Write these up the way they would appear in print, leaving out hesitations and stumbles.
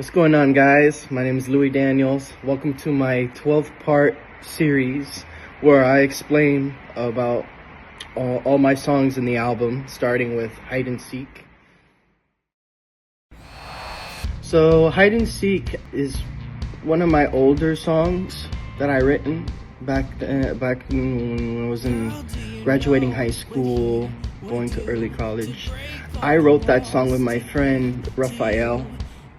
What's going on, guys? My name is Loui Daniels. Welcome to my 12-part series where I explain about all my songs in the album, starting with Hide and Seek. So Hide and Seek is one of my older songs that I written back when I was in graduating high school, going to early college. I wrote that song with my friend Raphael,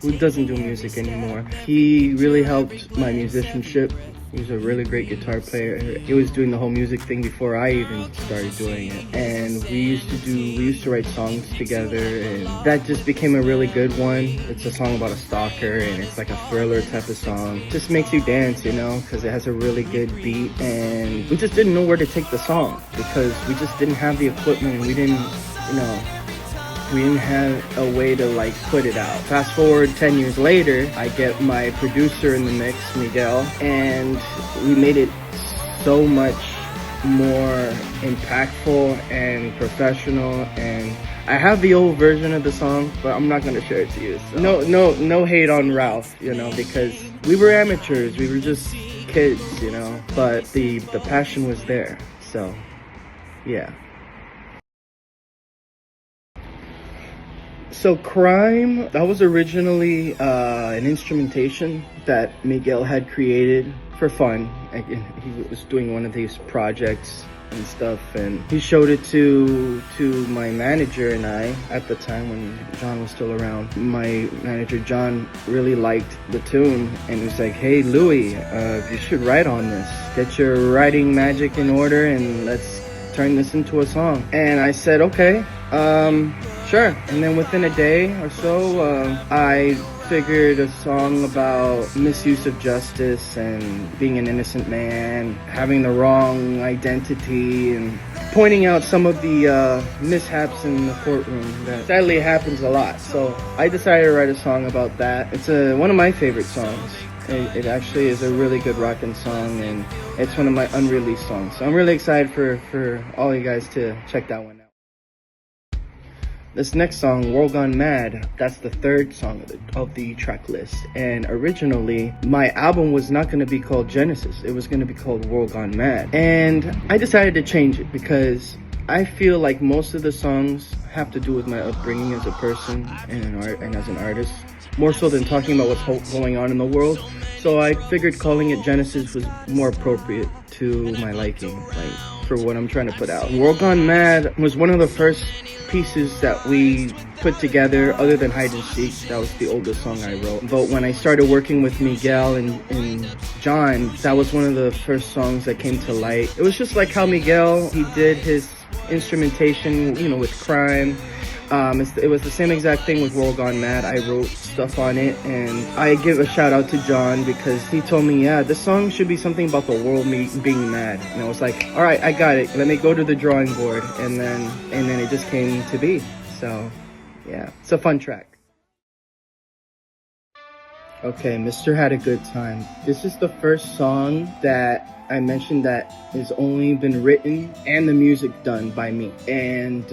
who doesn't do music anymore. He really helped my musicianship. He was a really great guitar player. He was doing the whole music thing before I even started doing it. And we used to write songs together, and that just became a really good one. It's a song about a stalker, and it's like a thriller type of song. It just makes you dance, you know, because it has a really good beat. And we just didn't know where to take the song because we just didn't have the equipment, and we didn't have a way to like put it out. Fast forward 10 years later, I get my producer in the mix, Miguel, and we made it so much more impactful and professional. And I have the old version of the song, but I'm not gonna share it to you. So. No hate on Ralph, you know, because we were amateurs, we were just kids, you know, but the passion was there. So, yeah. So Crime, that was originally an instrumentation that Miguel had created for fun. He was doing one of these projects and stuff, and he showed it to my manager and I at the time when John was still around. My manager John really liked the tune and was like, "Hey Louis, you should write on this. Get your writing magic in order and let's turn this into a song." And I said, okay, sure. And then within a day or so, I figured a song about misuse of justice and being an innocent man, having the wrong identity, and pointing out some of the mishaps in the courtroom that sadly happens a lot. So I decided to write a song about that. It's one of my favorite songs. It actually is a really good rockin' song, and it's one of my unreleased songs. So I'm really excited for all you guys to check that one out. This next song, World Gone Mad, that's the third song of the track list. And originally, my album was not going to be called Genesis. It was going to be called World Gone Mad. And I decided to change it because I feel like most of the songs have to do with my upbringing as a person and as an artist, more so than talking about what's going on in the world. So I figured calling it Genesis was more appropriate to my liking, like for what I'm trying to put out. World Gone Mad was one of the first pieces that we put together other than Hide and Seek. That was the oldest song I wrote. But when I started working with Miguel and John, that was one of the first songs that came to light. It was just like how Miguel, he did his instrumentation, you know, with Crime. It was the same exact thing with World Gone Mad. I wrote stuff on it, and I give a shout out to John because he told me, yeah, this song should be something about the world being mad. And I was like, all right, I got it. Let me go to the drawing board, and then it just came to be. So, yeah, it's a fun track. Okay, Mr. Had a Good Time. This is the first song that I mentioned that has only been written and the music done by me. And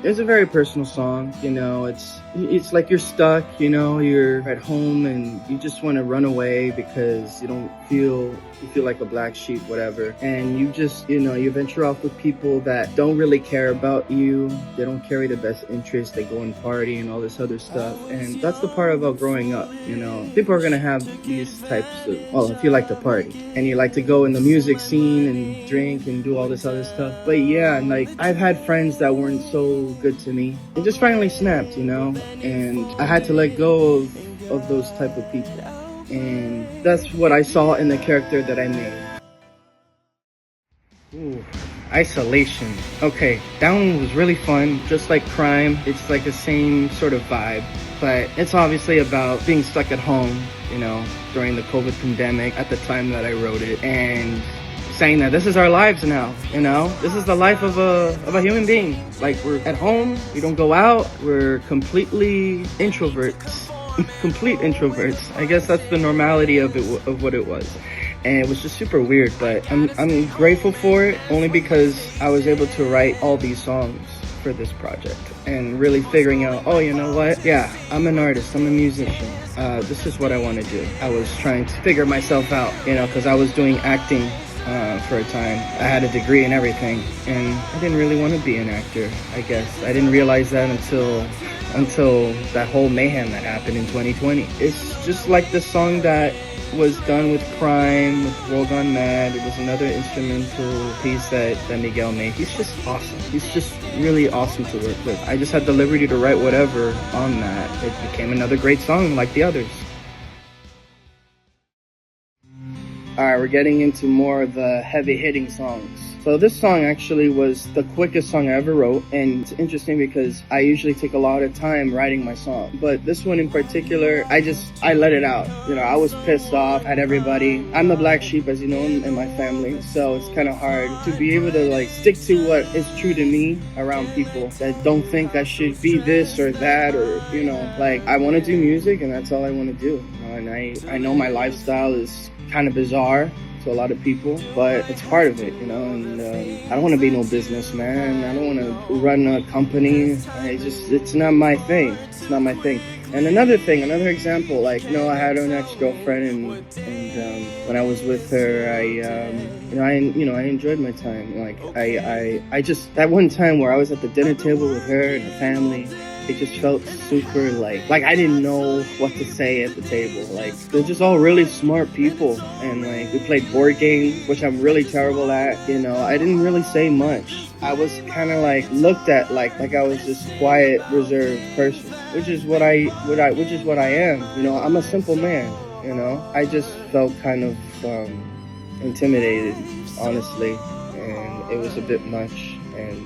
it's a very personal song, you know. It's like you're stuck, you know, you're at home and you just want to run away because you feel like a black sheep, whatever. And you just, you know, you venture off with people that don't really care about you. They don't carry the best interest. They go and party and all this other stuff. And that's the part about growing up, you know. People are going to have these types of, well, if you like to party and you like to go in the music scene and drink and do all this other stuff. But yeah, and like I've had friends that weren't so good to me. It just finally snapped, you know, and I had to let go of those type of people. And that's what I saw in the character that I made. Ooh, Isolation. Okay, that one was really fun. Just like Crime, it's like the same sort of vibe. But it's obviously about being stuck at home, you know, during the COVID pandemic at the time that I wrote it. And saying that this is our lives now, you know? This is the life of a human being. Like, we're at home, we don't go out, we're completely introverts. Complete introverts. I guess that's the normality of what it was. And it was just super weird, but I'm grateful for it only because I was able to write all these songs for this project. and really figuring out, oh, you know what? Yeah, I'm an artist, I'm a musician. This is what I want to do. I was trying to figure myself out, because I was doing acting for a time. I had a degree and everything, and I didn't really want to be an actor, I guess. I didn't realize that until that whole mayhem that happened in 2020. It's just like the song that was done with Crime, with World Gone Mad. It was another instrumental piece that Miguel made. He's just awesome. He's just really awesome to work with. I just had the liberty to write whatever on that. It became another great song like the others. Alright, we're getting into more of the heavy-hitting songs. So this song actually was the quickest song I ever wrote, and it's interesting because I usually take a lot of time writing my song. But this one in particular, I let it out. I was pissed off at everybody. I'm the black sheep, as you know, in my family, so it's kind of hard to be able to stick to what is true to me around people that don't think I should be this or that, or I want to do music and that's all I want to do. And I know my lifestyle is kind of bizarre to a lot of people, but it's part of it, and I don't want to be no businessman. I don't want to run a company. It's not my thing. It's not my thing. And another example, I had an ex-girlfriend, and when I was with her, I enjoyed my time. I just, that one time where I was at the dinner table with her and her family, it just felt super like I didn't know what to say at the table. They're just all really smart people, and we played board games, which I'm really terrible at. I didn't really say much. I was kind of looked at like I was this quiet, reserved person, which is what I am. I'm a simple man. I just felt kind of intimidated, honestly, and it was a bit much. And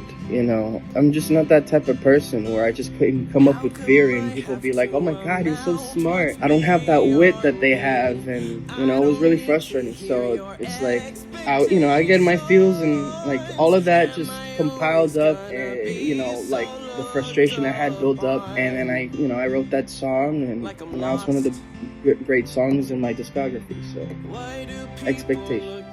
I'm just not that type of person where I just couldn't come up with theory and people be like, oh my God, you're so smart. I don't have that wit that they have, and it was really frustrating. So it's I get my feels, and all of that just compiled up, and the frustration I had built up, and then I wrote that song, and now it's one of the great songs in my discography. So, Expectation.